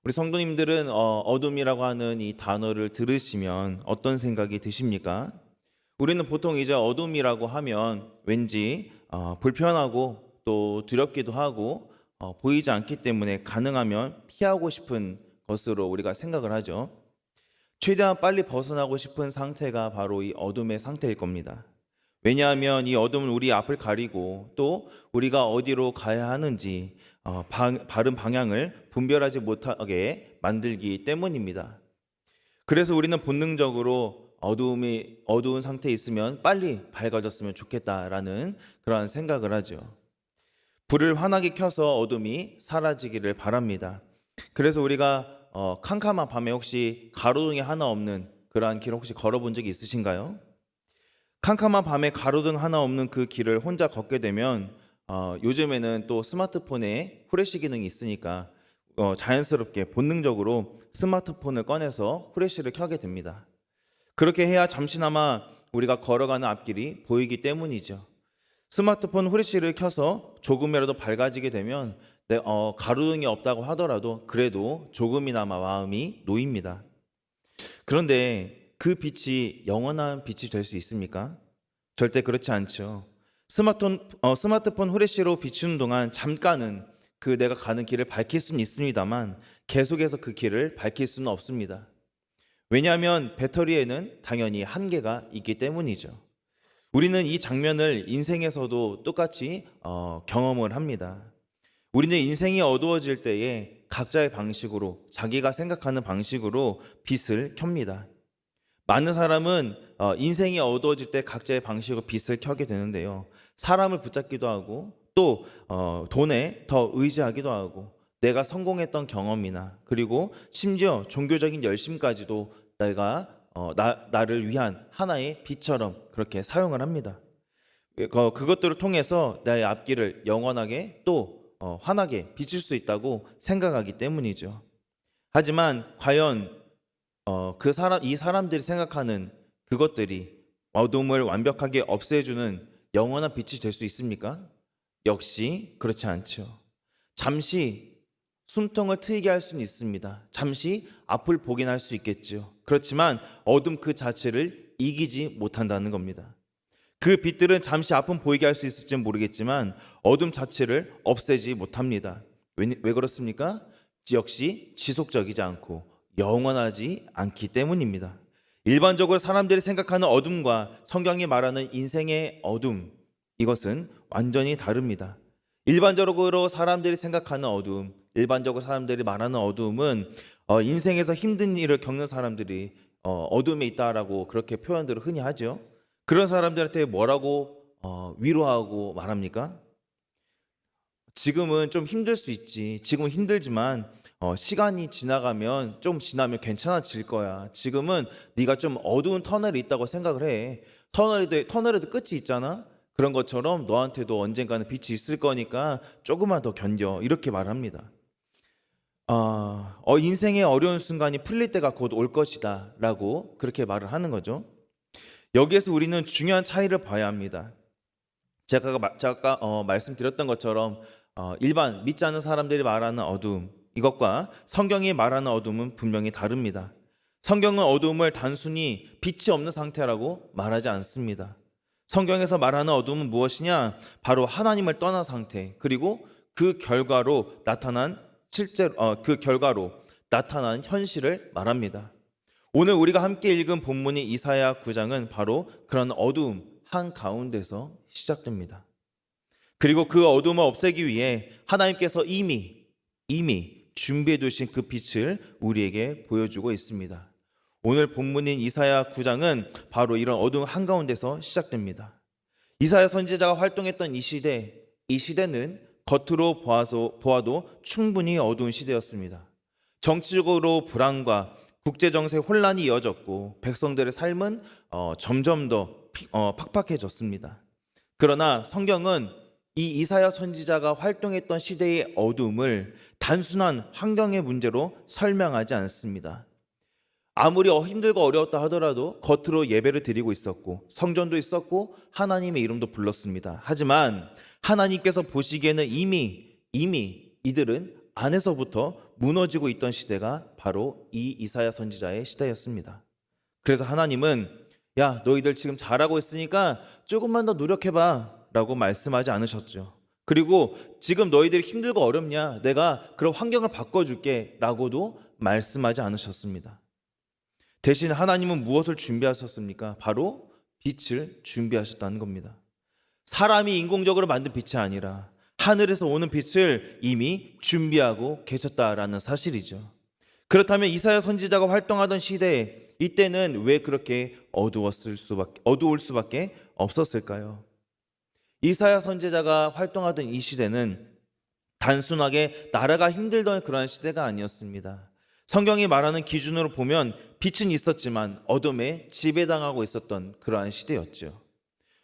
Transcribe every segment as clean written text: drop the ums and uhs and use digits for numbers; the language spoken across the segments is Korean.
우리 성도님들은 어둠이라고 하는 이 단어를 들으시면 어떤 생각이 드십니까? 우리는 보통 이제 어둠이라고 하면 왠지 불편하고 또 두렵기도 하고 보이지 않기 때문에 가능하면 피하고 싶은 것으로 우리가 생각을 하죠. 최대한 빨리 벗어나고 싶은 상태가 바로 이 어둠의 상태일 겁니다. 왜냐하면 이 어둠은 우리 앞을 가리고 또 우리가 어디로 가야 하는지 바른 방향을 분별하지 못하게 만들기 때문입니다. 그래서 우리는 본능적으로 어두운 상태에 있으면 빨리 밝아졌으면 좋겠다라는 그러한 생각을 하죠. 불을 환하게 켜서 어둠이 사라지기를 바랍니다. 그래서 우리가 캄캄한 밤에 혹시 가로등이 하나 없는 그러한 길을 혹시 걸어본 적이 있으신가요? 캄캄한 밤에 가로등 하나 없는 그 길을 혼자 걷게 되면 요즘에는 또 스마트폰에 후레쉬 기능이 있으니까 자연스럽게 본능적으로 스마트폰을 꺼내서 후레쉬를 켜게 됩니다. 그렇게 해야 잠시나마 우리가 걸어가는 앞길이 보이기 때문이죠. 스마트폰 후레쉬를 켜서 조금이라도 밝아지게 되면 가로등이 없다고 하더라도 그래도 조금이나마 마음이 놓입니다. 그런데 그 빛이 영원한 빛이 될 수 있습니까? 절대 그렇지 않죠. 스마트폰 후레쉬로 비추는 동안 잠깐은 내가 가는 길을 밝힐 수는 있습니다만 계속해서 그 길을 밝힐 수는 없습니다. 왜냐하면 배터리에는 당연히 한계가 있기 때문이죠. 우리는 이 장면을 인생에서도 똑같이 경험을 합니다. 우리는 인생이 어두워질 때에 각자의 방식으로 자기가 생각하는 방식으로 빛을 켭니다. 많은 사람은 인생이 어두워질 때 각자의 방식으로 빛을 켜게 되는데요. 사람을 붙잡기도 하고 또 돈에 더 의지하기도 하고 내가 성공했던 경험이나 그리고 심지어 종교적인 열심까지도 나를 위한 하나의 빛처럼 그렇게 사용을 합니다. 그것들을 통해서 나의 앞길을 영원하게 또 환하게 비칠 수 있다고 생각하기 때문이죠. 하지만 과연 이 사람들이 생각하는 그것들이 어둠을 완벽하게 없애주는 영원한 빛이 될 수 있습니까? 역시 그렇지 않죠. 잠시 숨통을 트이게 할 수는 있습니다. 잠시 앞을 보긴 할 수 있겠죠. 그렇지만 어둠 그 자체를 이기지 못한다는 겁니다. 그 빛들은 잠시 앞은 보이게 할 수 있을지는 모르겠지만 어둠 자체를 없애지 못합니다. 왜 그렇습니까? 역시 지속적이지 않고 영원하지 않기 때문입니다. 일반적으로 사람들이 생각하는 어둠과 성경이 말하는 인생의 어둠, 이것은 완전히 다릅니다. 일반적으로 사람들이 생각하는 어둠, 일반적으로 사람들이 말하는 어둠은 인생에서 힘든 일을 겪는 사람들이 어둠에 있다라고 그렇게 표현들을 흔히 하죠. 그런 사람들한테 뭐라고 위로하고 말합니까? 지금은 좀 힘들 수 있지. 지금은 힘들지만 시간이 지나면 괜찮아질 거야. 지금은 네가 좀 어두운 터널이 있다고 생각을 해. 터널에도 끝이 있잖아. 그런 것처럼 너한테도 언젠가는 빛이 있을 거니까 조금만 더 견뎌. 이렇게 말합니다. 인생의 어려운 순간이 풀릴 때가 곧 올 것이다 라고 그렇게 말을 하는 거죠. 여기에서 우리는 중요한 차이를 봐야 합니다. 제가 아까 말씀드렸던 것처럼 일반 믿지 않는 사람들이 말하는 어둠, 이것과 성경이 말하는 어둠은 분명히 다릅니다. 성경은 어둠을 단순히 빛이 없는 상태라고 말하지 않습니다. 성경에서 말하는 어둠은 무엇이냐? 바로 하나님을 떠난 상태, 그리고 그 결과로 나타난 현실을 말합니다. 오늘 우리가 함께 읽은 본문인 이사야 9장은 바로 그런 어두움 한가운데서 시작됩니다. 그리고 그 어두움을 없애기 위해 하나님께서 이미 준비해 두신 그 빛을 우리에게 보여주고 있습니다. 오늘 본문인 이사야 9장은 바로 이런 어두움 한가운데서 시작됩니다. 이사야 선지자가 활동했던 이 시대는 겉으로 보아도 충분히 어두운 시대였습니다. 정치적으로 불안과 국제정세 혼란이 이어졌고 백성들의 삶은 점점 더 팍팍해졌습니다. 그러나 성경은 이 이사야 선지자가 활동했던 시대의 어둠을 단순한 환경의 문제로 설명하지 않습니다. 아무리 힘들고 어려웠다 하더라도 겉으로 예배를 드리고 있었고 성전도 있었고 하나님의 이름도 불렀습니다. 하지만 하나님께서 보시기에는 이미 이들은 안에서부터 무너지고 있던 시대가 바로 이 이사야 선지자의 시대였습니다. 그래서 하나님은 야, 너희들 지금 잘하고 있으니까 조금만 더 노력해봐 라고 말씀하지 않으셨죠. 그리고 지금 너희들이 힘들고 어렵냐, 내가 그런 환경을 바꿔줄게 라고도 말씀하지 않으셨습니다. 대신 하나님은 무엇을 준비하셨습니까? 바로 빛을 준비하셨다는 겁니다. 사람이 인공적으로 만든 빛이 아니라 하늘에서 오는 빛을 이미 준비하고 계셨다라는 사실이죠. 그렇다면 이사야 선지자가 활동하던 시대에 이때는 왜 그렇게 어두울 수밖에 없었을까요? 이사야 선지자가 활동하던 이 시대는 단순하게 나라가 힘들던 그러한 시대가 아니었습니다. 성경이 말하는 기준으로 보면 빛은 있었지만 어둠에 지배당하고 있었던 그러한 시대였죠.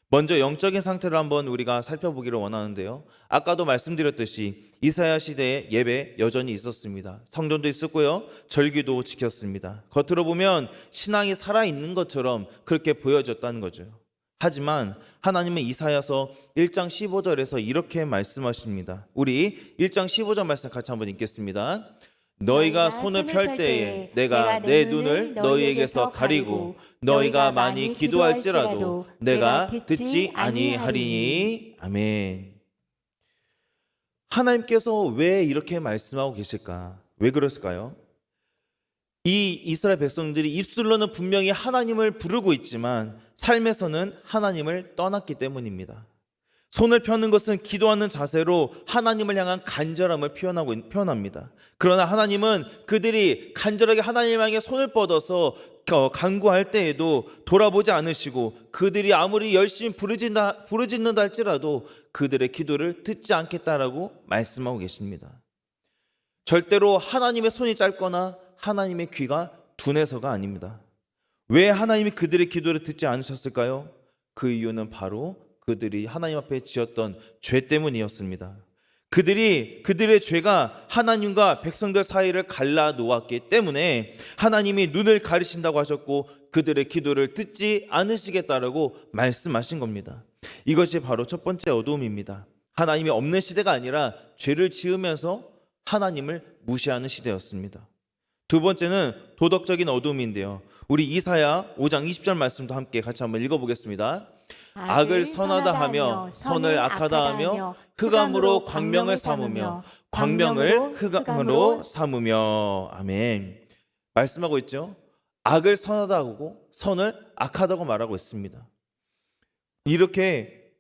먼저 영적인 상태를 한번 우리가 살펴보기를 원하는데요. 아까도 말씀드렸듯이 이사야 시대에 예배 여전히 있었습니다. 성전도 있었고요. 절기도 지켰습니다. 겉으로 보면 신앙이 살아있는 것처럼 그렇게 보여졌다는 거죠. 하지만 하나님은 이사야서 1장 15절에서 이렇게 말씀하십니다. 우리 1장 15절 말씀 같이 한번 읽겠습니다. 너희가 손을 펼 때에 내가 내 눈을 너희에게서 가리고 너희가 많이 기도할지라도 내가 듣지 아니하리니. 아멘. 하나님께서 왜 이렇게 말씀하고 계실까? 왜 그랬을까요? 이 이스라엘 백성들이 입술로는 분명히 하나님을 부르고 있지만 삶에서는 하나님을 떠났기 때문입니다. 손을 펴는 것은 기도하는 자세로 하나님을 향한 간절함을 표현합니다. 그러나 하나님은 그들이 간절하게 하나님 향해 손을 뻗어서 간구할 때에도 돌아보지 않으시고 그들이 아무리 열심히 부르짖는다 할지라도 그들의 기도를 듣지 않겠다라고 말씀하고 계십니다. 절대로 하나님의 손이 짧거나 하나님의 귀가 둔해서가 아닙니다. 왜 하나님이 그들의 기도를 듣지 않으셨을까요? 그 이유는 바로 그들이 하나님 앞에 지었던 죄 때문이었습니다. 그들의 죄가 하나님과 백성들 사이를 갈라 놓았기 때문에 하나님이 눈을 가리신다고 하셨고 그들의 기도를 듣지 않으시겠다라고 말씀하신 겁니다. 이것이 바로 첫 번째 어두움입니다. 하나님이 없는 시대가 아니라 죄를 지으면서 하나님을 무시하는 시대였습니다. 두 번째는 도덕적인 어두움인데요. 우리 이사야 5장 20절 말씀도 함께 같이 한번 읽어보겠습니다. 악을 선하다 하며 선을 악하다 하며 흑암으로 광명을 삼으며 광명을 흑암으로 삼으며. 아멘. 말씀하고 있죠. 악을 선하다 하고 선을 악하다고 말하고 있습니다. 이렇게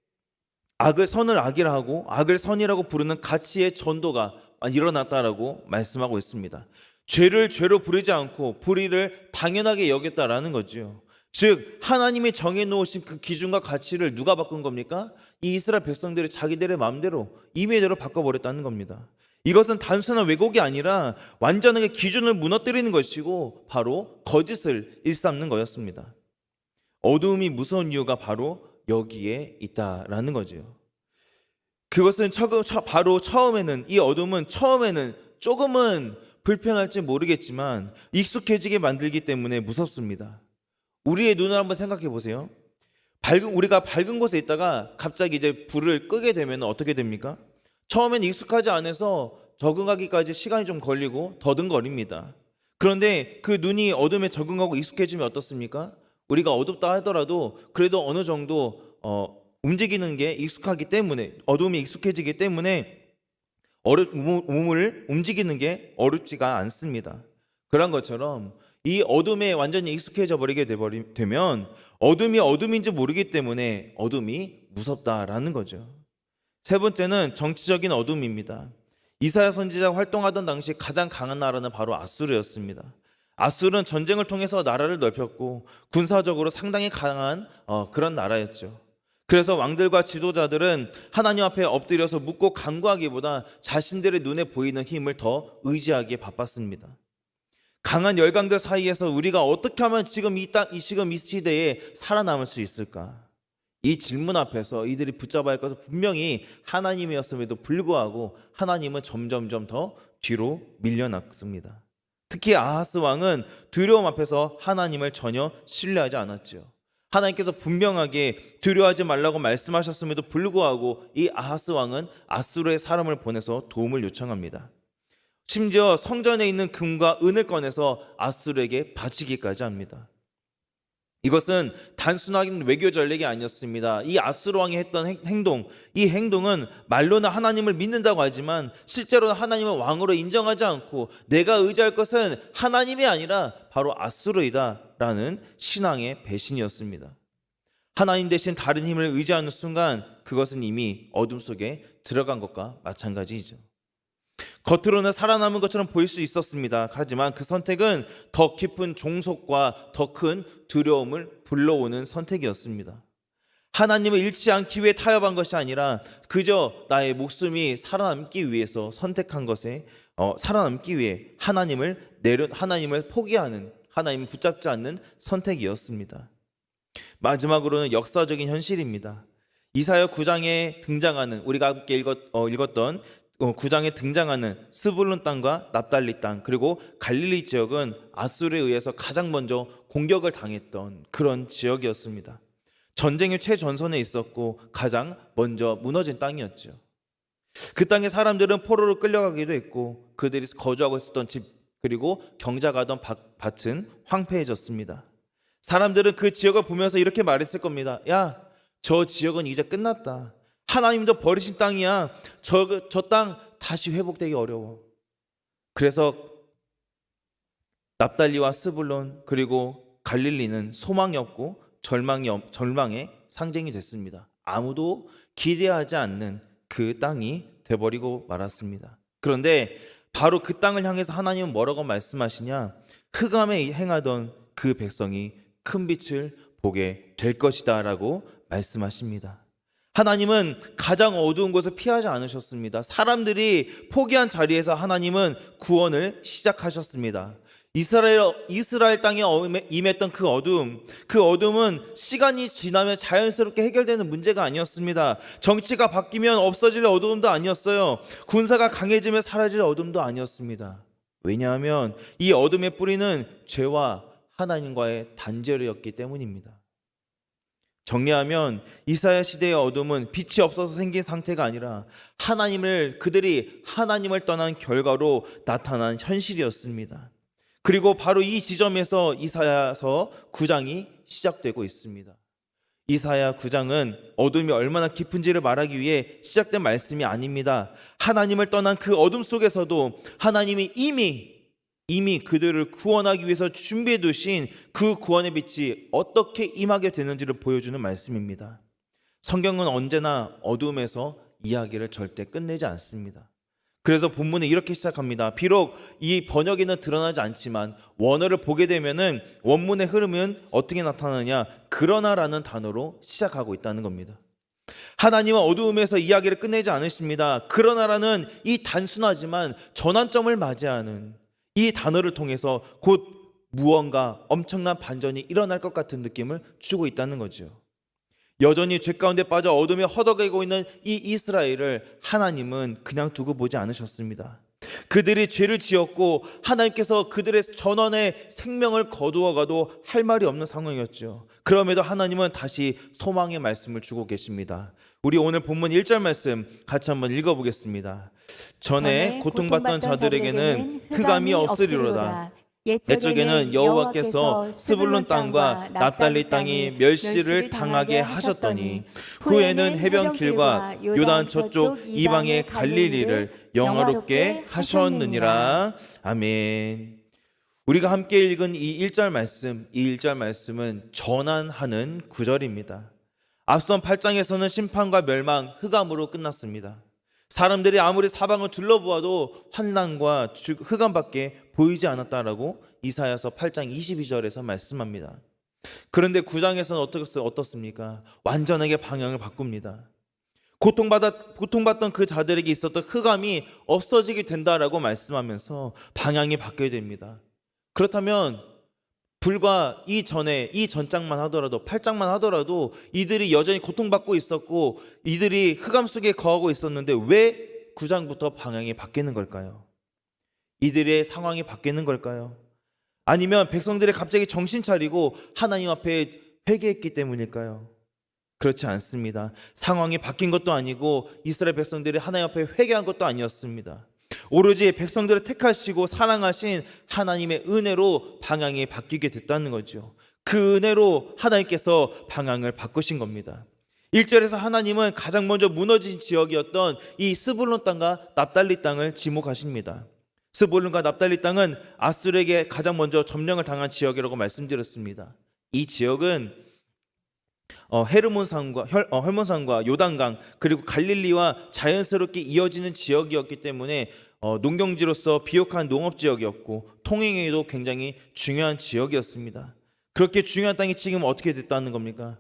악을 선을 악이라 하고 악을 선이라고 부르는 가치의 전도가 일어났다라고 말씀하고 있습니다. 죄를 죄로 부르지 않고 불의를 당연하게 여겼다라는 거죠. 즉 하나님이 정해놓으신 그 기준과 가치를 누가 바꾼 겁니까? 이 이스라엘 백성들이 자기들의 마음대로 임의대로 바꿔버렸다는 겁니다. 이것은 단순한 왜곡이 아니라 완전하게 기준을 무너뜨리는 것이고 바로 거짓을 일삼는 거였습니다. 어두움이 무서운 이유가 바로 여기에 있다라는 거죠. 그것은 바로 처음에는 이 어둠은 처음에는 조금은 불편할지 모르겠지만 익숙해지게 만들기 때문에 무섭습니다. 우리의 눈을 한번 생각해 보세요. 우리가 밝은 곳에 있다가 갑자기 이제 불을 끄게 되면 어떻게 됩니까? 처음엔 익숙하지 않아서 적응하기까지 시간이 좀 걸리고 더듬거립니다. 그런데 그 눈이 어둠에 적응하고 익숙해지면 어떻습니까? 우리가 어둡다 하더라도 그래도 어느 정도 움직이는 게 익숙하기 때문에 어둠이 익숙해지기 때문에 몸을 움직이는 게 어렵지가 않습니다. 그런 것처럼 이 어둠에 완전히 익숙해져 버리게 되면 어둠이 어둠인지 모르기 때문에 어둠이 무섭다라는 거죠. 세 번째는 정치적인 어둠입니다. 이사야 선지자가 활동하던 당시 가장 강한 나라는 바로 아수르였습니다. 아수르는 전쟁을 통해서 나라를 넓혔고 군사적으로 상당히 강한 그런 나라였죠. 그래서 왕들과 지도자들은 하나님 앞에 엎드려서 묻고 간구하기보다 자신들의 눈에 보이는 힘을 더 의지하기에 바빴습니다. 강한 열강들 사이에서 우리가 어떻게 하면 지금 이 시대에 살아남을 수 있을까? 이 질문 앞에서 이들이 붙잡아야 할 것은 분명히 하나님이었음에도 불구하고 하나님은 점점점 더 뒤로 밀려났습니다. 특히 아하스 왕은 두려움 앞에서 하나님을 전혀 신뢰하지 않았죠. 하나님께서 분명하게 두려워하지 말라고 말씀하셨음에도 불구하고 이 아하스 왕은 아수르의 사람을 보내서 도움을 요청합니다. 심지어 성전에 있는 금과 은을 꺼내서 아수르에게 바치기까지 합니다. 이것은 단순한 외교 전략이 아니었습니다. 이 아수르 왕이 했던 행동, 이 행동은 말로는 하나님을 믿는다고 하지만 실제로는 하나님을 왕으로 인정하지 않고 내가 의지할 것은 하나님이 아니라 바로 아수르이다라는 신앙의 배신이었습니다. 하나님 대신 다른 힘을 의지하는 순간 그것은 이미 어둠 속에 들어간 것과 마찬가지이죠. 겉으로는 살아남은 것처럼 보일 수 있었습니다. 하지만 그 선택은 더 깊은 종속과 더 큰 두려움을 불러오는 선택이었습니다. 하나님을 잃지 않기 위해 타협한 것이 아니라 그저 나의 목숨이 살아남기 위해서 선택한 것에 살아남기 위해 하나님을 포기하는, 하나님을 붙잡지 않는 선택이었습니다. 마지막으로는 역사적인 현실입니다. 이사야 9장에 등장하는, 우리가 함께 읽었던 9장에 등장하는 스불론 땅과 납달리 땅, 그리고 갈릴리 지역은 아수르에 의해서 가장 먼저 공격을 당했던 그런 지역이었습니다. 전쟁의 최전선에 있었고 가장 먼저 무너진 땅이었죠. 그 땅의 사람들은 포로로 끌려가기도 했고 그들이 거주하고 있었던 집 그리고 경작하던 밭은 황폐해졌습니다. 사람들은 그 지역을 보면서 이렇게 말했을 겁니다. 야, 저 지역은 이제 끝났다. 하나님도 버리신 땅이야. 저 땅 다시 회복되기 어려워. 그래서 납달리와 스불론 그리고 갈릴리는 소망이 없고 절망의 상징이 됐습니다. 아무도 기대하지 않는 그 땅이 돼버리고 말았습니다. 그런데 바로 그 땅을 향해서 하나님은 뭐라고 말씀하시냐? 흑암에 행하던 그 백성이 큰 빛을 보게 될 것이다 라고 말씀하십니다. 하나님은 가장 어두운 곳을 피하지 않으셨습니다. 사람들이 포기한 자리에서 하나님은 구원을 시작하셨습니다. 이스라엘 땅에 임했던 그 어둠은 시간이 지나면 자연스럽게 해결되는 문제가 아니었습니다. 정치가 바뀌면 없어질 어둠도 아니었어요. 군사가 강해지면 사라질 어둠도 아니었습니다. 왜냐하면 이 어둠의 뿌리는 죄와 하나님과의 단절이었기 때문입니다. 정리하면 이사야 시대의 어둠은 빛이 없어서 생긴 상태가 아니라 그들이 하나님을 떠난 결과로 나타난 현실이었습니다. 그리고 바로 이 지점에서 이사야서 9장이 시작되고 있습니다. 이사야 9장은 어둠이 얼마나 깊은지를 말하기 위해 시작된 말씀이 아닙니다. 하나님을 떠난 그 어둠 속에서도 하나님이 이미 그들을 구원하기 위해서 준비해 두신 그 구원의 빛이 어떻게 임하게 되는지를 보여주는 말씀입니다. 성경은 언제나 어둠에서 이야기를 절대 끝내지 않습니다. 그래서 본문은 이렇게 시작합니다. 비록 이 번역에는 드러나지 않지만 원어를 보게 되면은 원문의 흐름은 어떻게 나타나느냐? 그러나라는 단어로 시작하고 있다는 겁니다. 하나님은 어두움에서 이야기를 끝내지 않으십니다. 그러나라는 이 단순하지만 전환점을 맞이하는 이 단어를 통해서 곧 무언가 엄청난 반전이 일어날 것 같은 느낌을 주고 있다는 거죠. 여전히 죄 가운데 빠져 어둠에 허덕이고 있는 이 이스라엘을 하나님은 그냥 두고 보지 않으셨습니다. 그들이 죄를 지었고 하나님께서 그들의 전원의 생명을 거두어가도 할 말이 없는 상황이었죠. 그럼에도 하나님은 다시 소망의 말씀을 주고 계십니다. 우리 오늘 본문 1절 말씀 같이 한번 읽어보겠습니다. 전에 고통받던 자들에게는 흑암이 없으리로다. 옛적에는 여호와께서 스불론 땅과 납달리 땅이 멸시를 당하게 하셨더니 후에는 해변길과 요단 저쪽 이방의 갈릴리를 영화롭게 하셨느니라. 아멘. 우리가 함께 읽은 이 1절 말씀은 전환하는 구절입니다. 앞선 8장에서는 심판과 멸망, 흑암으로 끝났습니다. 사람들이 아무리 사방을 둘러보아도 환난과 흑암밖에 보이지 않았다라고 이사야서 8장 22절에서 말씀합니다. 그런데 9장에서는 어떻습니까? 완전하게 방향을 바꿉니다. 고통받던 그 자들에게 있었던 흑암이 없어지게 된다라고 말씀하면서 방향이 바뀌게 됩니다. 그렇다면 불과 이 전장만 하더라도 8장만 하더라도 이들이 여전히 고통받고 있었고 이들이 흑암 속에 거하고 있었는데 왜 9장부터 방향이 바뀌는 걸까요? 이들의 상황이 바뀌는 걸까요? 아니면 백성들이 갑자기 정신 차리고 하나님 앞에 회개했기 때문일까요? 그렇지 않습니다. 상황이 바뀐 것도 아니고 이스라엘 백성들이 하나님 앞에 회개한 것도 아니었습니다. 오로지 백성들을 택하시고 사랑하신 하나님의 은혜로 방향이 바뀌게 됐다는 거죠. 그 은혜로 하나님께서 방향을 바꾸신 겁니다. 1절에서 하나님은 가장 먼저 무너진 지역이었던 이 스불론 땅과 납달리 땅을 지목하십니다. 스불론과 납달리 땅은 아수르에게 가장 먼저 점령을 당한 지역이라고 말씀드렸습니다. 이 지역은 헐몬산과 요단강 그리고 갈릴리와 자연스럽게 이어지는 지역이었기 때문에 농경지로서 비옥한 농업지역이었고 통행에도 굉장히 중요한 지역이었습니다. 그렇게 중요한 땅이 지금 어떻게 됐다는 겁니까?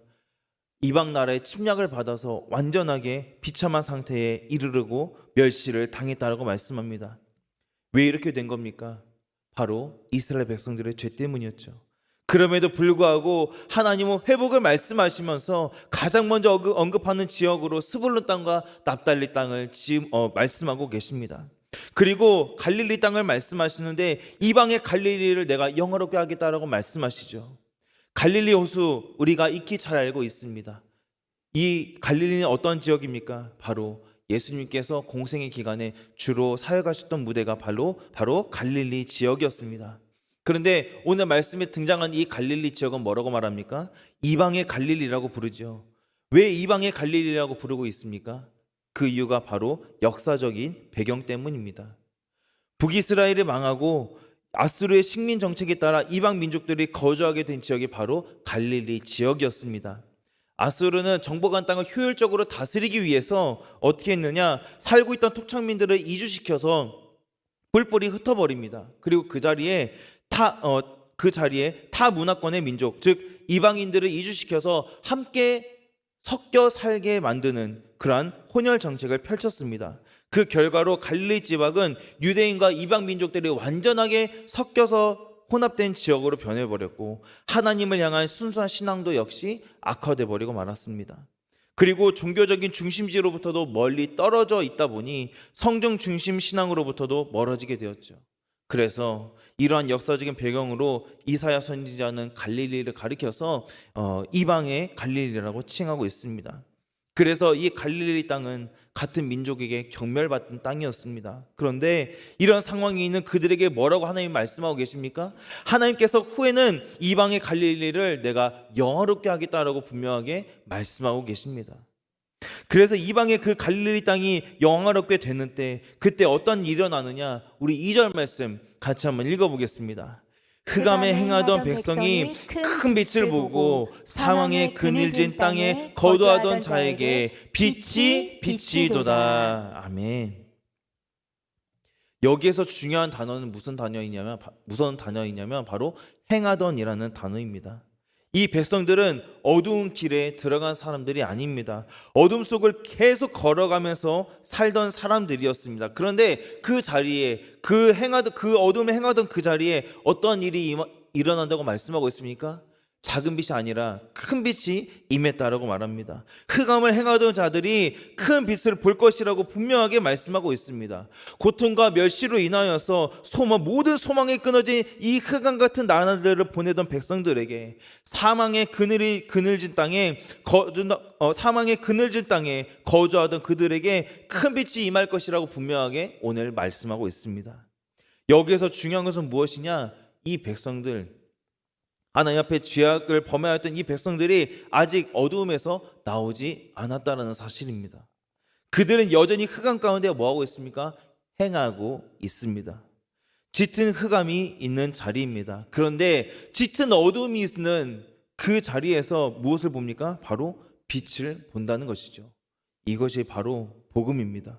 이방 나라의 침략을 받아서 완전하게 비참한 상태에 이르르고 멸시를 당했다라고 말씀합니다. 왜 이렇게 된 겁니까? 바로 이스라엘 백성들의 죄 때문이었죠. 그럼에도 불구하고 하나님은 회복을 말씀하시면서 가장 먼저 언급하는 지역으로 스불론 땅과 납달리 땅을 말씀하고 계십니다. 그리고 갈릴리 땅을 말씀하시는데 이방의 갈릴리를 내가 영화롭게 하겠다라고 말씀하시죠. 갈릴리 호수 우리가 익히 잘 알고 있습니다. 이 갈릴리는 어떤 지역입니까? 바로 예수님께서 공생의 기간에 주로 사역하셨던 무대가 바로 갈릴리 지역이었습니다. 그런데 오늘 말씀에 등장한 이 갈릴리 지역은 뭐라고 말합니까? 이방의 갈릴리라고 부르죠. 왜 이방의 갈릴리라고 부르고 있습니까? 그 이유가 바로 역사적인 배경 때문입니다. 북이스라엘이 망하고 아수르의 식민 정책에 따라 이방 민족들이 거주하게 된 지역이 바로 갈릴리 지역이었습니다. 아수르는 정복한 땅을 효율적으로 다스리기 위해서 어떻게 했느냐? 살고 있던 토착민들을 이주시켜서 뿔뿔이 흩어버립니다. 그리고 그 자리에 타 문화권의 민족, 즉 이방인들을 이주시켜서 함께 섞여 살게 만드는 그러한 혼혈 정책을 펼쳤습니다. 그 결과로 갈릴리 지방은 유대인과 이방 민족들이 완전하게 섞여서 혼합된 지역으로 변해버렸고 하나님을 향한 순수한 신앙도 역시 악화돼 버리고 말았습니다. 그리고 종교적인 중심지로부터도 멀리 떨어져 있다 보니 성경 중심 신앙으로부터도 멀어지게 되었죠. 그래서 이러한 역사적인 배경으로 이사야 선지자는 갈릴리를 가리켜서 이방의 갈릴리라고 칭하고 있습니다. 그래서 이 갈릴리 땅은 같은 민족에게 경멸받던 땅이었습니다. 그런데 이런 상황이 있는 그들에게 뭐라고 하나님 말씀하고 계십니까? 하나님께서 후에는 이방의 갈릴리를 내가 영화롭게 하겠다라고 분명하게 말씀하고 계십니다. 그래서 이방의 그 갈릴리 땅이 영화롭게 되는 때 그때 어떤 일이 일어나느냐? 우리 2절 말씀 같이 한번 읽어보겠습니다. 흑암에 행하던 백성이 큰 빛을 보고 사망의 그늘진 땅에 거주하던 자에게 빛이 비치도다. 아멘. 여기에서 중요한 단어는 무슨 단어이냐면 바로 행하던이라는 단어입니다. 이 백성들은 어두운 길에 들어간 사람들이 아닙니다. 어둠 속을 계속 걸어가면서 살던 사람들이었습니다. 그런데 그 자리에 그 어둠에 행하던 그 자리에 어떤 일이 일어난다고 말씀하고 있습니까? 작은 빛이 아니라 큰 빛이 임했다라고 말합니다. 흑암을 행하던 자들이 큰 빛을 볼 것이라고 분명하게 말씀하고 있습니다. 고통과 멸시로 인하여서 모든 소망이 끊어진 이 흑암 같은 나라들을 보내던 백성들에게 사망의 그늘진 땅에 거주하던 그들에게 큰 빛이 임할 것이라고 분명하게 오늘 말씀하고 있습니다. 여기에서 중요한 것은 무엇이냐? 이 백성들, 하나님 앞에 죄악을 범하였던 이 백성들이 아직 어두움에서 나오지 않았다는 사실입니다. 그들은 여전히 흑암 가운데 뭐하고 있습니까? 행하고 있습니다. 짙은 흑암이 있는 자리입니다. 그런데 짙은 어두움이 있는 그 자리에서 무엇을 봅니까? 바로 빛을 본다는 것이죠. 이것이 바로 복음입니다.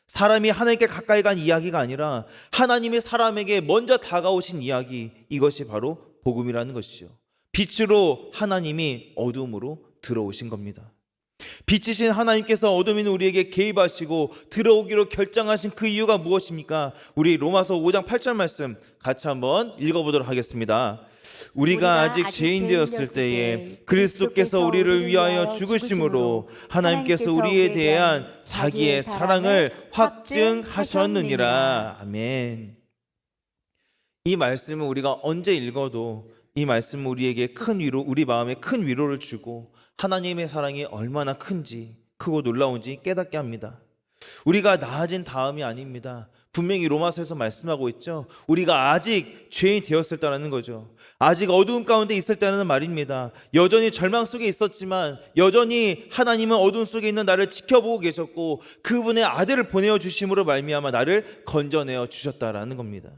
사람이 하나님께 가까이 간 이야기가 아니라 하나님이 사람에게 먼저 다가오신 이야기, 이것이 바로 복음이라는 것이죠. 빛으로 하나님이 어둠으로 들어오신 겁니다. 빛이신 하나님께서 어둠에 있는 우리에게 개입하시고 들어오기로 결정하신 그 이유가 무엇입니까? 우리 로마서 5장 8절 말씀 같이 한번 읽어보도록 하겠습니다. 우리가 아직 죄인 되었을 때에 그리스도께서 우리를 위하여 죽으심으로 하나님께서 우리에 대한 자기의 사랑을 확증하셨느니라. 아멘. 이 말씀은 우리가 언제 읽어도 이 말씀은 우리에게 큰 위로, 우리 마음에 큰 위로를 주고 하나님의 사랑이 얼마나 큰지, 크고 놀라운지 깨닫게 합니다. 우리가 나아진 다음이 아닙니다. 분명히 로마서에서 말씀하고 있죠. 우리가 아직 죄인이 되었을 때라는 거죠. 아직 어두움 가운데 있을 때라는 말입니다. 여전히 절망 속에 있었지만 여전히 하나님은 어두움 속에 있는 나를 지켜보고 계셨고 그분의 아들을 보내어 주심으로 말미암아 나를 건져내어 주셨다라는 겁니다.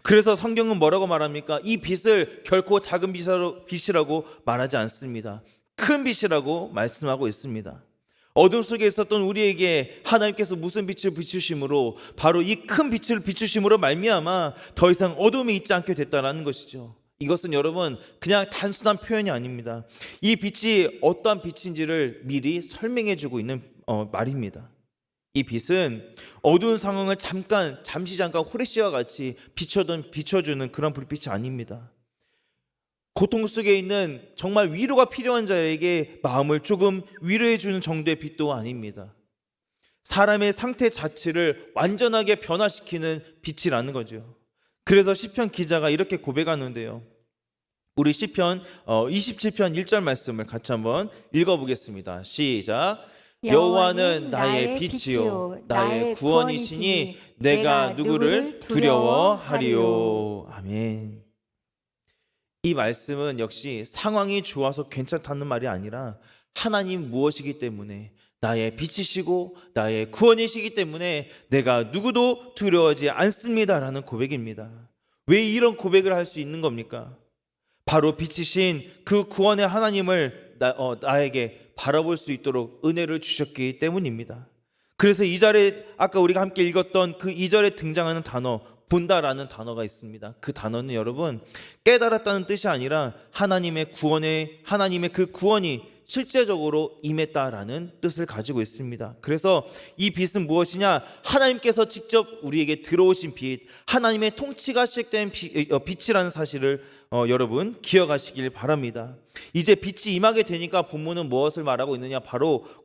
그래서 성경은 뭐라고 말합니까? 이 빛을 결코 작은 빛이라고 말하지 않습니다. 큰 빛이라고 말씀하고 있습니다. 어둠 속에 있었던 우리에게 하나님께서 무슨 빛을 비추심으로 바로 이 큰 빛을 비추심으로 말미암아 더 이상 어둠이 있지 않게 됐다라는 것이죠. 이것은 여러분 그냥 단순한 표현이 아닙니다. 이 빛이 어떠한 빛인지를 미리 설명해 주고 있는 말입니다. 이 빛은 어두운 상황을 잠시 후레쉬와 같이 비춰주는 그런 불빛이 아닙니다. 고통 속에 있는 정말 위로가 필요한 자에게 마음을 조금 위로해 주는 정도의 빛도 아닙니다. 사람의 상태 자체를 완전하게 변화시키는 빛이라는 거죠. 그래서 시편 기자가 이렇게 고백하는데요. 우리 시편 27편 1절 말씀을 같이 한번 읽어보겠습니다. 시작. 여호와는 나의 빛이요 나의 구원이시니 내가 누구를 두려워하리요. 아멘. 이 말씀은 역시 상황이 좋아서 괜찮다는 말이 아니라 하나님 무엇이기 때문에 나의 빛이시고 나의 구원이시기 때문에 내가 누구도 두려워하지 않습니다라는 고백입니다. 왜 이런 고백을 할 수 있는 겁니까? 바로 빛이신 그 구원의 하나님을 나에게 바라볼 수 있도록 은혜를 주셨기 때문입니다. 그래서 이 절에 아까 우리가 함께 읽었던 그 2절에 등장하는 단어 본다라는 단어가 있습니다. 그 단어는 여러분 깨달았다는 뜻이 아니라 하나님의 그 구원이 실제적으로 임했다라는 뜻을 가지고 있습니다. 그래서 이 빛은 무엇이냐? 하나님께서 직접 우리에게 들어오신 빛, 하나님의 통치가 시작된 빛이라는 사실을 여러분 기억하시길 바랍니다. 이제 빛이 임하게 되니까 본문은 무엇을 말하고 있느냐?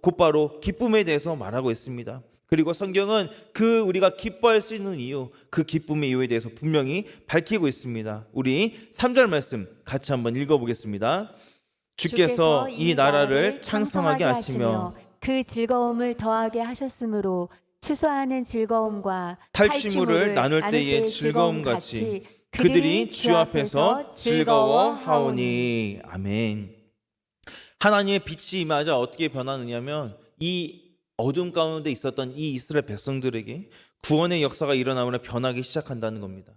곧바로 기쁨에 대해서 말하고 있습니다. 그리고 성경은 우리가 기뻐할 수 있는 이유, 그 기쁨의 이유에 대해서 분명히 밝히고 있습니다. 우리 3절 말씀 같이 한번 읽어보겠습니다. 주께서 이 나라를 창성하게 하시며 그 즐거움을 더하게 하셨으므로 추수하는 즐거움과 탈취물을 나눌 때의 즐거움같이 그들이 주 앞에서 즐거워하오니. 아멘. 하나님의 빛이 임하자 어떻게 변하느냐면 이 어둠 가운데 있었던 이 이스라엘 백성들에게 구원의 역사가 일어나며 변하기 시작한다는 겁니다.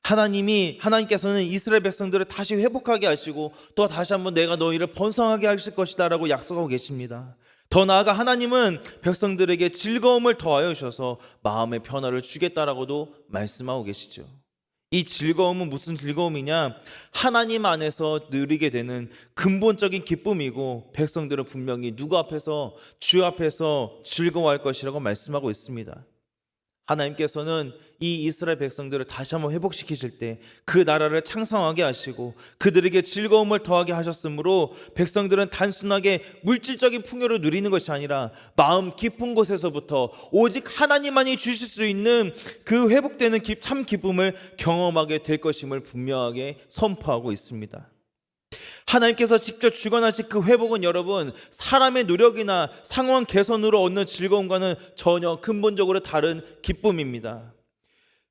하나님께서는 이스라엘 백성들을 다시 회복하게 하시고 또 다시 한번 내가 너희를 번성하게 하실 것이다 라고 약속하고 계십니다. 더 나아가 하나님은 백성들에게 즐거움을 더하여 주셔서 마음의 변화를 주겠다라고도 말씀하고 계시죠. 이 즐거움은 무슨 즐거움이냐? 하나님 안에서 누리게 되는 근본적인 기쁨이고 백성들은 분명히 누구 앞에서? 주 앞에서 즐거워할 것이라고 말씀하고 있습니다. 하나님께서는 이 이스라엘 백성들을 다시 한번 회복시키실 때 그 나라를 창성하게 하시고 그들에게 즐거움을 더하게 하셨으므로 백성들은 단순하게 물질적인 풍요를 누리는 것이 아니라 마음 깊은 곳에서부터 오직 하나님만이 주실 수 있는 그 회복되는 참 기쁨을 경험하게 될 것임을 분명하게 선포하고 있습니다. 하나님께서 직접 주관하신 그 회복은 여러분 사람의 노력이나 상황 개선으로 얻는 즐거움과는 전혀 근본적으로 다른 기쁨입니다.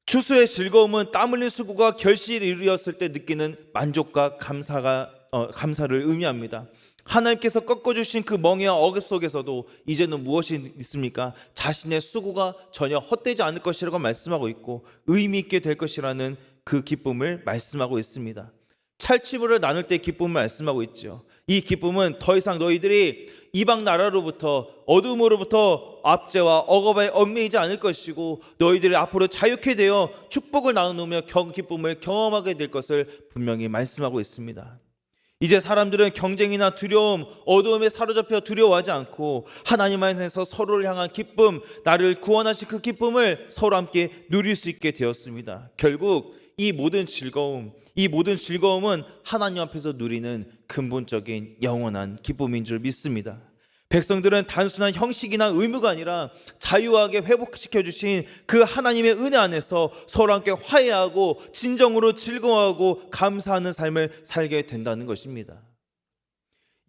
추수의 즐거움은 땀 흘린 수고가 결실을 이루었을 때 느끼는 만족과 감사를 의미합니다. 하나님께서 꺾어주신 그 멍에와 억압 속에서도 이제는 무엇이 있습니까? 자신의 수고가 전혀 헛되지 않을 것이라고 말씀하고 있고 의미 있게 될 것이라는 그 기쁨을 말씀하고 있습니다. 찰취물을 나눌 때 기쁨을 말씀하고 있죠. 이 기쁨은 더 이상 너희들이 이방 나라로부터 어둠으로부터 압제와 억압에 얽매이지 않을 것이고 너희들이 앞으로 자유케 되어 축복을 나누며 기쁨을 경험하게 될 것을 분명히 말씀하고 있습니다. 이제 사람들은 경쟁이나 두려움, 어두움에 사로잡혀 두려워하지 않고 하나님 안에서 서로를 향한 기쁨, 나를 구원하신 그 기쁨을 서로 함께 누릴 수 있게 되었습니다. 결국 이 모든 즐거움은 하나님 앞에서 누리는 근본적인 영원한 기쁨인 줄 믿습니다. 백성들은 단순한 형식이나 의무가 아니라 자유하게 회복시켜 주신 그 하나님의 은혜 안에서 서로 함께 화해하고 진정으로 즐거워하고 감사하는 삶을 살게 된다는 것입니다.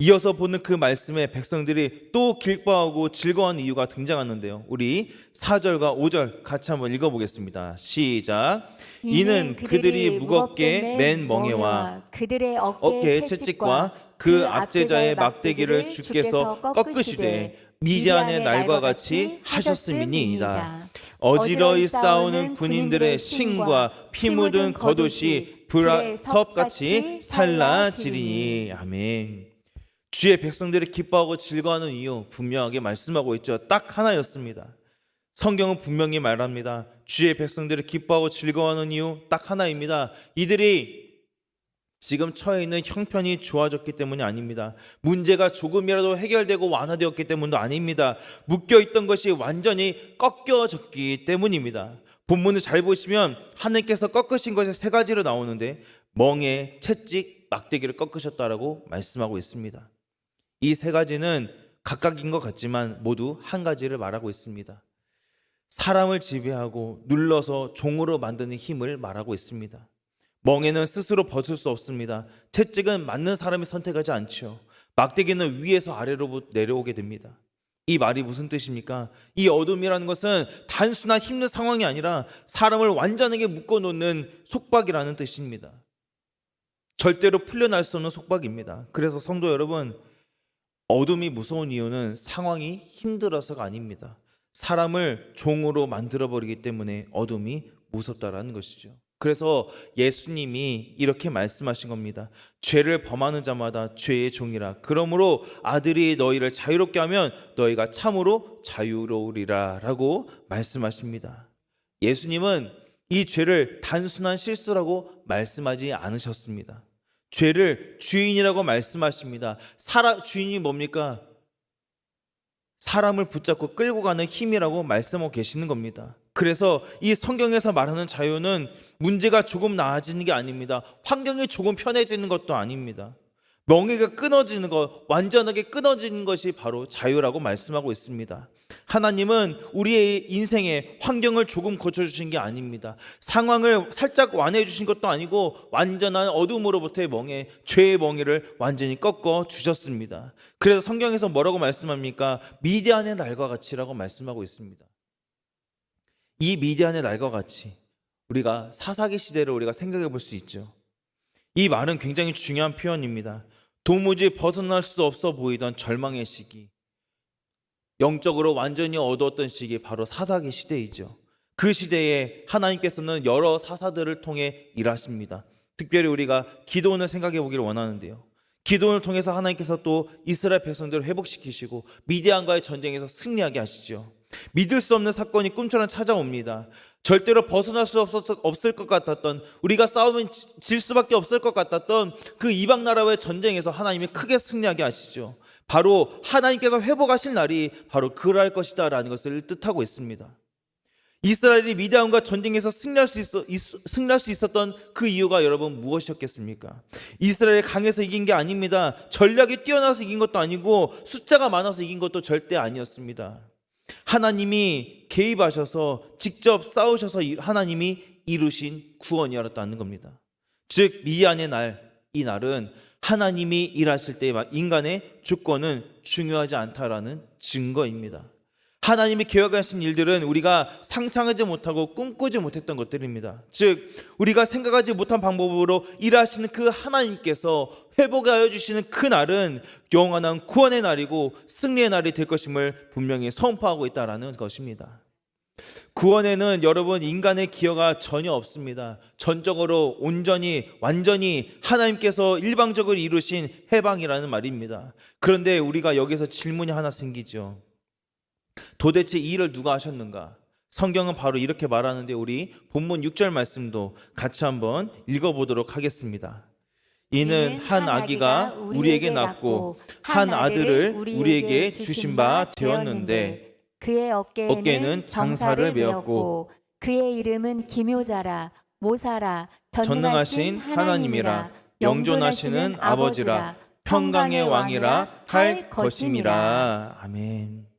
이어서 보는 그 말씀에 백성들이 또 기뻐하고 즐거워하는 이유가 등장하는데요. 우리 4절과 5절 같이 한번 읽어보겠습니다. 시작. 이는 그들이 무겁게 맨 멍에와 그들의 어깨의 채찍과 그 압제자의 막대기를 주께서 꺾으시되 미디안의 날과 같이 하셨음이니이다. 어지러이 싸우는 군인들의 신과 피 묻은 겉옷이 불섭같이 살라지리니. 아멘. 주의 백성들이 기뻐하고 즐거워하는 이유 분명하게 말씀하고 있죠. 딱 하나였습니다. 성경은 분명히 말합니다. 주의 백성들이 기뻐하고 즐거워하는 이유 딱 하나입니다. 이들이 지금 처해 있는 형편이 좋아졌기 때문이 아닙니다. 문제가 조금이라도 해결되고 완화되었기 때문도 아닙니다. 묶여있던 것이 완전히 꺾여졌기 때문입니다. 본문을 잘 보시면 하나님께서 꺾으신 것이 세 가지로 나오는데 멍에, 채찍, 막대기를 꺾으셨다라고 말씀하고 있습니다. 이 세 가지는 각각인 것 같지만 모두 한 가지를 말하고 있습니다. 사람을 지배하고 눌러서 종으로 만드는 힘을 말하고 있습니다. 멍에는 스스로 벗을 수 없습니다. 채찍은 맞는 사람이 선택하지 않죠. 막대기는 위에서 아래로 내려오게 됩니다. 이 말이 무슨 뜻입니까? 이 어둠이라는 것은 단순한 힘든 상황이 아니라 사람을 완전하게 묶어놓는 속박이라는 뜻입니다. 절대로 풀려날 수 없는 속박입니다. 그래서 성도 여러분, 어둠이 무서운 이유는 상황이 힘들어서가 아닙니다. 사람을 종으로 만들어버리기 때문에 어둠이 무섭다라는 것이죠. 그래서 예수님이 이렇게 말씀하신 겁니다. 죄를 범하는 자마다 죄의 종이라. 그러므로 아들이 너희를 자유롭게 하면 너희가 참으로 자유로우리라 라고 말씀하십니다. 예수님은 이 죄를 단순한 실수라고 말씀하지 않으셨습니다. 죄를 주인이라고 말씀하십니다. 주인이 뭡니까? 사람을 붙잡고 끌고 가는 힘이라고 말씀하고 계시는 겁니다. 그래서 이 성경에서 말하는 자유는 문제가 조금 나아지는 게 아닙니다. 환경이 조금 편해지는 것도 아닙니다. 멍에가 끊어지는 것, 완전하게 끊어지는 것이 바로 자유라고 말씀하고 있습니다. 하나님은 우리의 인생에 환경을 조금 고쳐주신 게 아닙니다. 상황을 살짝 완화해 주신 것도 아니고 완전한 어둠으로부터의 멍에, 죄의 멍에를 완전히 꺾어 주셨습니다. 그래서 성경에서 뭐라고 말씀합니까? 미디안의 날과 같이라고 말씀하고 있습니다. 이 미디안의 날과 같이 우리가 사사기 시대를 우리가 생각해 볼 수 있죠. 이 말은 굉장히 중요한 표현입니다. 도무지 벗어날 수 없어 보이던 절망의 시기, 영적으로 완전히 어두웠던 시기, 바로 사사기 시대이죠. 그 시대에 하나님께서는 여러 사사들을 통해 일하십니다. 특별히 우리가 기도원을 생각해 보기를 원하는데요. 기도원을 통해서 하나님께서 또 이스라엘 백성들을 회복시키시고 미디안과의 전쟁에서 승리하게 하시죠. 믿을 수 없는 사건이 꿈처럼 찾아옵니다. 절대로 벗어날 수 없을 것 같았던, 우리가 싸우면 질 수밖에 없을 것 같았던 그 이방 나라와의 전쟁에서 하나님이 크게 승리하게 하시죠. 바로 하나님께서 회복하실 날이 바로 그럴 것이다 라는 것을 뜻하고 있습니다. 이스라엘이 미디안과 전쟁에서 승리할 수 있었던 그 이유가 여러분 무엇이었겠습니까? 이스라엘이 강해서 이긴 게 아닙니다. 전략이 뛰어나서 이긴 것도 아니고 숫자가 많아서 이긴 것도 절대 아니었습니다. 하나님이 개입하셔서 직접 싸우셔서 하나님이 이루신 구원이었다는 겁니다. 즉 미디안의 날, 이 날은 하나님이 일하실 때 인간의 주권은 중요하지 않다라는 증거입니다. 하나님이 계획하신 일들은 우리가 상상하지 못하고 꿈꾸지 못했던 것들입니다. 즉 우리가 생각하지 못한 방법으로 일하시는 그 하나님께서 회복하여 주시는 그 날은 영원한 구원의 날이고 승리의 날이 될 것임을 분명히 선포하고 있다는 것입니다. 구원에는 여러분 인간의 기여가 전혀 없습니다. 전적으로 온전히 완전히 하나님께서 일방적으로 이루신 해방이라는 말입니다. 그런데 우리가 여기서 질문이 하나 생기죠. 도대체 이 일을 누가 하셨는가? 성경은 바로 이렇게 말하는데 우리 본문 6절 말씀도 같이 한번 읽어보도록 하겠습니다. 이는 한 아기가 우리에게 낳고 한 아들을 우리에게 주신 바 되었는데 그의 어깨에는 장사를 메었고 그의 이름은 기묘자라 모사라 전능하신 하나님이라 영존하시는 아버지라 평강의 왕이라 할 것임이라. 아멘.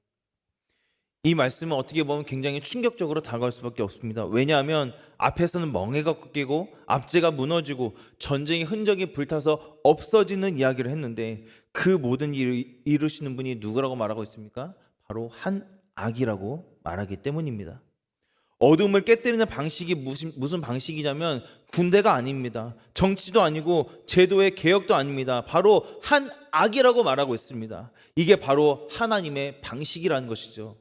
이 말씀은 어떻게 보면 굉장히 충격적으로 다가올 수밖에 없습니다. 왜냐하면 앞에서는 멍해가 꺾이고 압제가 무너지고 전쟁의 흔적이 불타서 없어지는 이야기를 했는데 그 모든 일을 이루시는 분이 누구라고 말하고 있습니까? 바로 한 악이라고 말하기 때문입니다. 어둠을 깨뜨리는 방식이 무슨 방식이냐면 군대가 아닙니다. 정치도 아니고 제도의 개혁도 아닙니다. 바로 한 악이라고 말하고 있습니다. 이게 바로 하나님의 방식이라는 것이죠.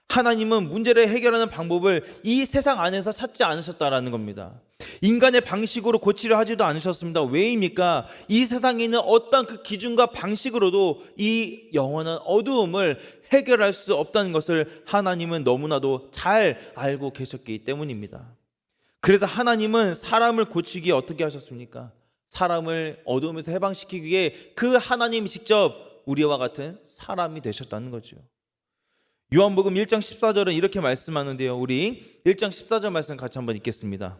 하나님은 문제를 해결하는 방법을 이 세상 안에서 찾지 않으셨다라는 겁니다. 인간의 방식으로 고치려 하지도 않으셨습니다. 왜입니까? 이 세상에 있는 어떤 그 기준과 방식으로도 이 영원한 어두움을 해결할 수 없다는 것을 하나님은 너무나도 잘 알고 계셨기 때문입니다. 그래서 하나님은 사람을 고치기에 어떻게 하셨습니까? 사람을 어두움에서 해방시키기 위해 그 하나님이 직접 우리와 같은 사람이 되셨다는 거죠. 요한복음 1장 14절은 이렇게 말씀하는데요. 우리 1장 14절 말씀 같이 한번 읽겠습니다.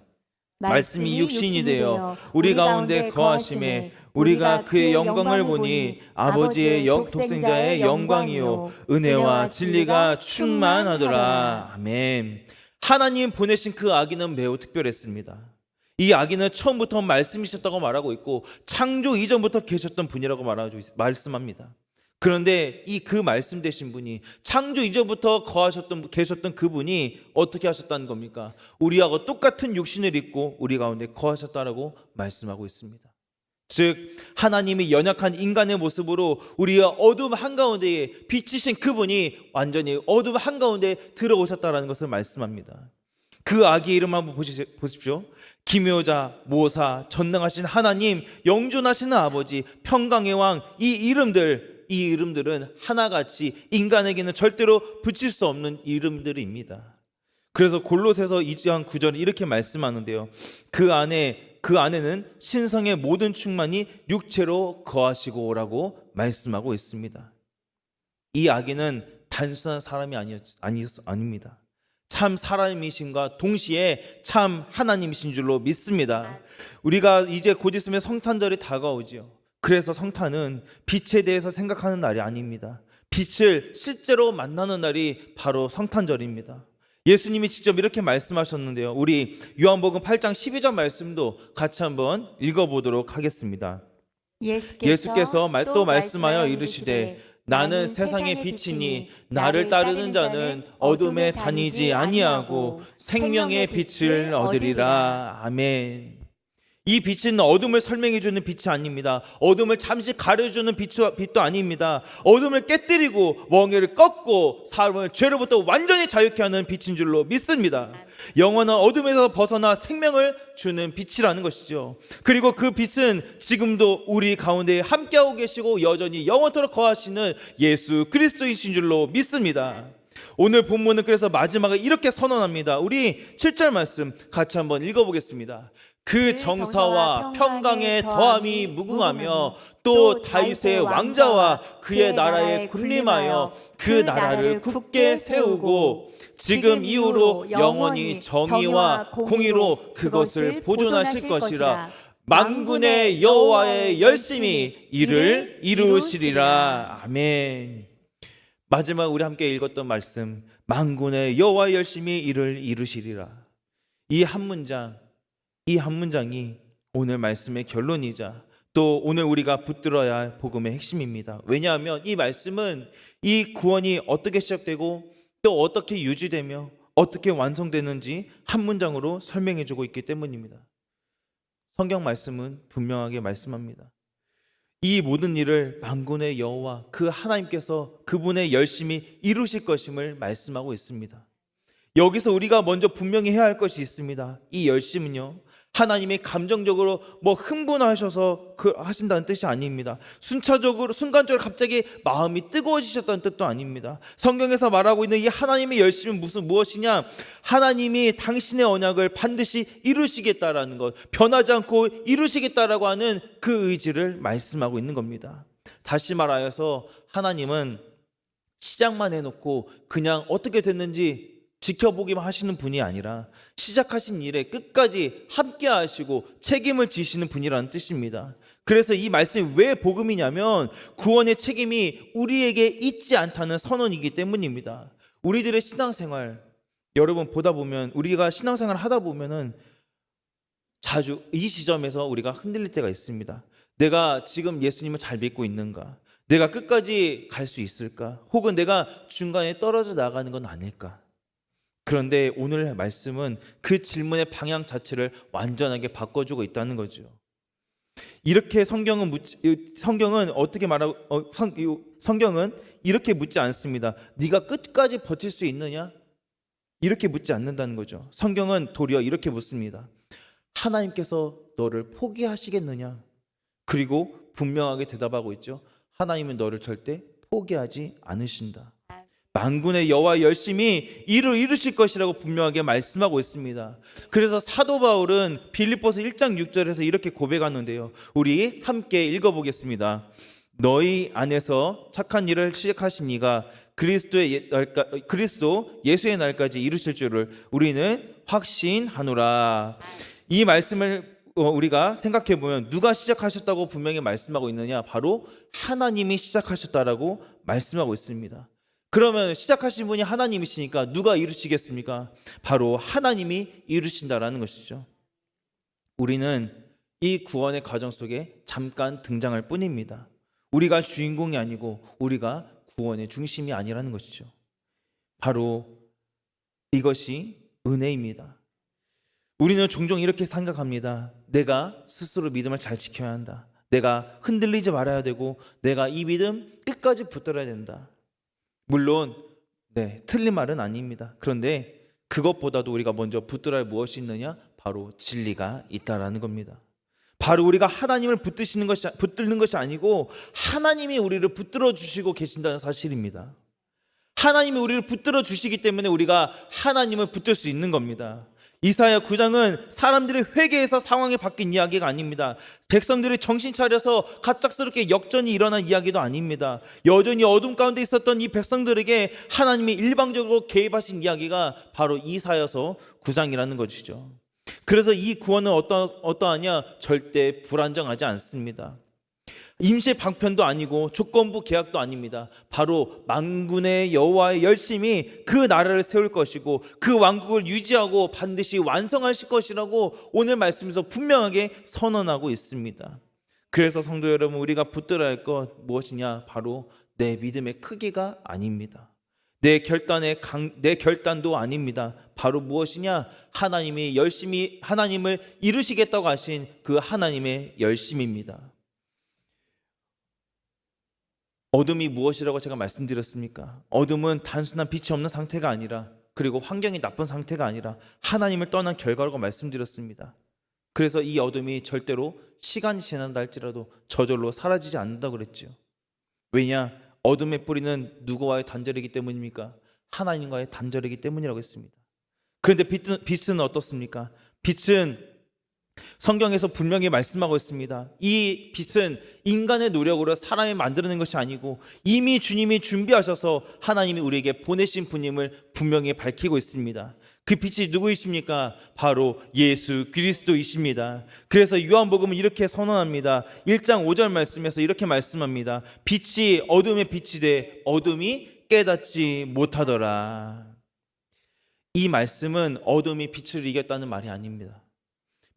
말씀이 육신이 되어 우리 가운데 거하심에 우리가 그의 영광을 보니 아버지의 독생자의 영광이요 은혜와 진리가 충만하더라. 아멘. 하나님 보내신 그 아기는 매우 특별했습니다. 이 아기는 처음부터 말씀이셨다고 말하고 있고 창조 이전부터 계셨던 분이라고 말씀합니다. 그런데 이 그 말씀 되신 분이 창조 이전부터 계셨던 그분이 어떻게 하셨다는 겁니까? 우리하고 똑같은 육신을 입고 우리 가운데 거하셨다라고 말씀하고 있습니다. 즉 하나님이 연약한 인간의 모습으로 우리의 어둠 한가운데에 비치신 그분이 완전히 어둠 한가운데 들어오셨다라는 것을 말씀합니다. 그 아기의 이름 한번 보십시오. 기묘자, 모사, 전능하신 하나님, 영존하시는 아버지, 평강의 왕, 이 이름들은 하나같이 인간에게는 절대로 붙일 수 없는 이름들입니다. 그래서 골로새서 2장 9절에 이렇게 말씀하는데요. 그 안에는 신성의 모든 충만이 육체로 거하시고라고 말씀하고 있습니다. 이 아기는 단순한 사람이 아닙니다. 참 사람이신과 동시에 참 하나님이신 줄로 믿습니다. 우리가 이제 곧 있으면 성탄절이 다가오지요. 그래서 성탄은 빛에 대해서 생각하는 날이 아닙니다. 빛을 실제로 만나는 날이 바로 성탄절입니다. 예수님이 직접 이렇게 말씀하셨는데요. 우리 요한복음 8장 12절 말씀도 같이 한번 읽어보도록 하겠습니다. 예수께서 또 말씀하여 이르시되 나는 세상의 빛이니 나를 따르는 자는 어둠에 다니지 아니하고 생명의 빛을 얻으리라. 아멘. 이 빛은 어둠을 설명해 주는 빛이 아닙니다. 어둠을 잠시 가려주는 빛도 아닙니다. 어둠을 깨뜨리고 멍에를 꺾고 사람을 죄로부터 완전히 자유케 하는 빛인 줄로 믿습니다. 영원한 어둠에서 벗어나 생명을 주는 빛이라는 것이죠. 그리고 그 빛은 지금도 우리 가운데 함께하고 계시고 여전히 영원토록 거하시는 예수 그리스도이신 줄로 믿습니다. 오늘 본문은 그래서 마지막에 이렇게 선언합니다. 우리 7절 말씀 같이 한번 읽어보겠습니다. 그 정사와 평강의 더함이 무궁하며 또 다윗의 왕자와 그의 나라에 군림하여 그 나라를 굳게 세우고 지금 이후로 영원히 정의와 공의로 그것을 보존하실 것이라. 만군의 여호와의 열심히 이를 이루시리라. 아멘. 마지막 우리 함께 읽었던 말씀, 만군의 여호와의 열심히 이를 이루시리라. 이 한 문장이 오늘 말씀의 결론이자 또 오늘 우리가 붙들어야 할 복음의 핵심입니다. 왜냐하면 이 말씀은 이 구원이 어떻게 시작되고 또 어떻게 유지되며 어떻게 완성되는지 한 문장으로 설명해 주고 있기 때문입니다. 성경 말씀은 분명하게 말씀합니다. 이 모든 일을 만군의 여호와 그 하나님께서 그분의 열심히 이루실 것임을 말씀하고 있습니다. 여기서 우리가 먼저 분명히 해야 할 것이 있습니다. 이 열심은요, 하나님이 감정적으로 흥분하셔서 하신다는 뜻이 아닙니다. 순간적으로 갑자기 마음이 뜨거워지셨다는 뜻도 아닙니다. 성경에서 말하고 있는 이 하나님의 열심은 무엇이냐? 하나님이 당신의 언약을 반드시 이루시겠다라는 것, 변하지 않고 이루시겠다라고 하는 그 의지를 말씀하고 있는 겁니다. 다시 말하여서 하나님은 시작만 해놓고 그냥 어떻게 됐는지 지켜보기만 하시는 분이 아니라 시작하신 일에 끝까지 함께 하시고 책임을 지시는 분이라는 뜻입니다. 그래서 이 말씀이 왜 복음이냐면 구원의 책임이 우리에게 있지 않다는 선언이기 때문입니다. 우리들의 신앙생활, 여러분 보다 보면 우리가 신앙생활 하다 보면은 자주 이 지점에서 우리가 흔들릴 때가 있습니다. 내가 지금 예수님을 잘 믿고 있는가? 내가 끝까지 갈 수 있을까? 혹은 내가 중간에 떨어져 나가는 건 아닐까? 그런데 오늘 말씀은 그 질문의 방향 자체를 완전하게 바꿔주고 있다는 거죠. 이렇게 성경은 어떻게 말하고 성경은 이렇게 묻지 않습니다. 네가 끝까지 버틸 수 있느냐? 이렇게 묻지 않는다는 거죠. 성경은 도리어 이렇게 묻습니다. 하나님께서 너를 포기하시겠느냐? 그리고 분명하게 대답하고 있죠. 하나님은 너를 절대 포기하지 않으신다. 만군의 여호와의 열심히 일을 이루실 것이라고 분명하게 말씀하고 있습니다. 그래서 사도 바울은 빌립보서 1장 6절에서 이렇게 고백하는데요. 우리 함께 읽어보겠습니다. 너희 안에서 착한 일을 시작하신 이가 그리스도 예수의 날까지 이루실 줄을 우리는 확신하노라. 이 말씀을 우리가 생각해 보면 누가 시작하셨다고 분명히 말씀하고 있느냐? 바로 하나님이 시작하셨다라고 말씀하고 있습니다. 그러면 시작하신 분이 하나님이시니까 누가 이루시겠습니까? 바로 하나님이 이루신다라는 것이죠. 우리는 이 구원의 과정 속에 잠깐 등장할 뿐입니다. 우리가 주인공이 아니고 우리가 구원의 중심이 아니라는 것이죠. 바로 이것이 은혜입니다. 우리는 종종 이렇게 생각합니다. 내가 스스로 믿음을 잘 지켜야 한다. 내가 흔들리지 말아야 되고 내가 이 믿음 끝까지 붙들어야 된다. 물론 틀린 말은 아닙니다. 그런데 그것보다도 우리가 먼저 붙들어야 할 무엇이 있느냐? 바로 진리가 있다라는 겁니다. 바로 우리가 하나님을 붙들는 것이 아니고 하나님이 우리를 붙들어 주시고 계신다는 사실입니다. 하나님이 우리를 붙들어 주시기 때문에 우리가 하나님을 붙들 수 있는 겁니다. 이사야 9장은 사람들의 회개에서 상황이 바뀐 이야기가 아닙니다. 백성들이 정신 차려서 갑작스럽게 역전이 일어난 이야기도 아닙니다. 여전히 어둠 가운데 있었던 이 백성들에게 하나님이 일방적으로 개입하신 이야기가 바로 이사야서 9장이라는 것이죠. 그래서 이 구원은 어떠하냐? 절대 불안정하지 않습니다. 임시 방편도 아니고 조건부 계약도 아닙니다. 바로 만군의 여호와의 열심히 그 나라를 세울 것이고 그 왕국을 유지하고 반드시 완성하실 것이라고 오늘 말씀에서 분명하게 선언하고 있습니다. 그래서 성도 여러분, 우리가 붙들어야 할 것 무엇이냐? 바로 내 믿음의 크기가 아닙니다. 내 결단도 아닙니다. 바로 무엇이냐? 하나님이 열심히 하나님을 이루시겠다고 하신 그 하나님의 열심입니다. 어둠이 무엇이라고 제가 말씀드렸습니까? 어둠은 단순한 빛이 없는 상태가 아니라, 그리고 환경이 나쁜 상태가 아니라 하나님을 떠난 결과라고 말씀드렸습니다. 그래서 이 어둠이 절대로 시간이 지난다 할지라도 저절로 사라지지 않는다고 그랬죠. 왜냐? 어둠의 뿌리는 누구와의 단절이기 때문입니까? 하나님과의 단절이기 때문이라고 했습니다. 그런데 빛은 어떻습니까? 빛은 성경에서 분명히 말씀하고 있습니다. 이 빛은 인간의 노력으로 사람이 만들어낸 것이 아니고 이미 주님이 준비하셔서 하나님이 우리에게 보내신 분임을 분명히 밝히고 있습니다. 그 빛이 누구이십니까? 바로 예수 그리스도이십니다. 그래서 요한복음은 이렇게 선언합니다. 1장 5절 말씀에서 이렇게 말씀합니다. 빛이 어둠의 빛이 돼 어둠이 깨닫지 못하더라. 이 말씀은 어둠이 빛을 이겼다는 말이 아닙니다.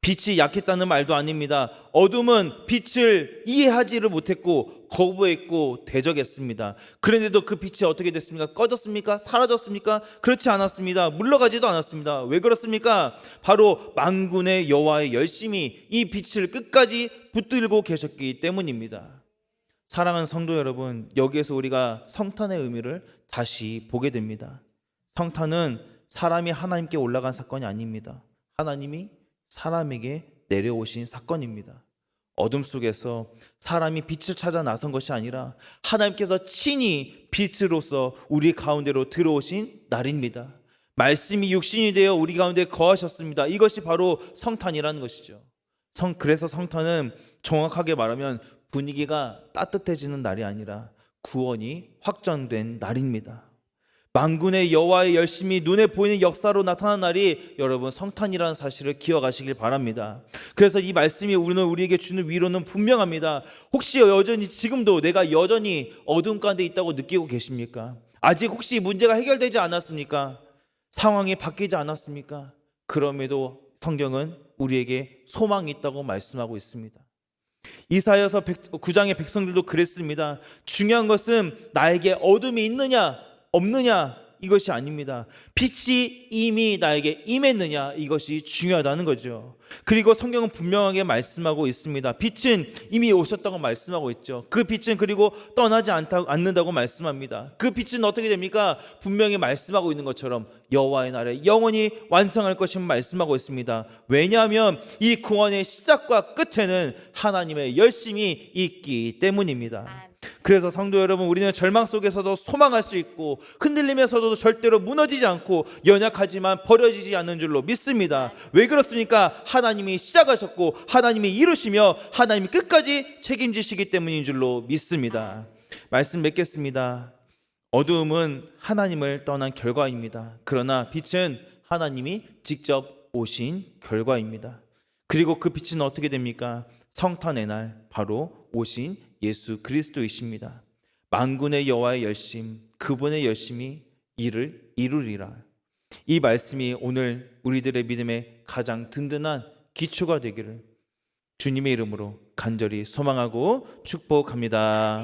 빛이 약했다는 말도 아닙니다. 어둠은 빛을 이해하지를 못했고 거부했고 대적했습니다. 그런데도 그 빛이 어떻게 됐습니까? 꺼졌습니까? 사라졌습니까? 그렇지 않았습니다. 물러가지도 않았습니다. 왜 그렇습니까? 바로 만군의 여호와의 열심히 이 빛을 끝까지 붙들고 계셨기 때문입니다. 사랑하는 성도 여러분, 여기에서 우리가 성탄의 의미를 다시 보게 됩니다. 성탄은 사람이 하나님께 올라간 사건이 아닙니다. 하나님이 사람에게 내려오신 사건입니다. 어둠 속에서 사람이 빛을 찾아 나선 것이 아니라 하나님께서 친히 빛으로서 우리 가운데로 들어오신 날입니다. 말씀이 육신이 되어 우리 가운데 거하셨습니다. 이것이 바로 성탄이라는 것이죠. 그래서 성탄은 정확하게 말하면 분위기가 따뜻해지는 날이 아니라 구원이 확정된 날입니다. 만군의 여호와의 열심히 눈에 보이는 역사로 나타난 날이 여러분 성탄이라는 사실을 기억하시길 바랍니다. 그래서 이 말씀이 오늘 우리에게 주는 위로는 분명합니다. 혹시 여전히 지금도 내가 여전히 어둠 가운데 있다고 느끼고 계십니까? 아직 혹시 문제가 해결되지 않았습니까? 상황이 바뀌지 않았습니까? 그럼에도 성경은 우리에게 소망이 있다고 말씀하고 있습니다. 이사야서 9장의 백성들도 그랬습니다. 중요한 것은 나에게 어둠이 있느냐 없느냐 이것이 아닙니다. 빛이 이미 나에게 임했느냐 이것이 중요하다는 거죠. 그리고 성경은 분명하게 말씀하고 있습니다. 빛은 이미 오셨다고 말씀하고 있죠. 그 빛은 그리고 떠나지 않는다고 말씀합니다. 그 빛은 어떻게 됩니까? 분명히 말씀하고 있는 것처럼 여호와의 날에 영원히 완성할 것임을 말씀하고 있습니다. 왜냐하면 이 구원의 시작과 끝에는 하나님의 열심이 있기 때문입니다. 그래서 성도 여러분, 우리는 절망 속에서도 소망할 수 있고 흔들림에서도 절대로 무너지지 않고 연약하지만 버려지지 않는 줄로 믿습니다. 왜 그렇습니까? 하나님이 시작하셨고 하나님이 이루시며 하나님이 끝까지 책임지시기 때문인 줄로 믿습니다. 말씀 맺겠습니다. 어두움은 하나님을 떠난 결과입니다. 그러나 빛은 하나님이 직접 오신 결과입니다. 그리고 그 빛은 어떻게 됩니까? 성탄의 날 바로 오신 예수 그리스도이십니다. 만군의 여호와의 열심, 그분의 열심이 이를 이루리라. 이 말씀이 오늘 우리들의 믿음의 가장 든든한 기초가 되기를 주님의 이름으로 간절히 소망하고 축복합니다.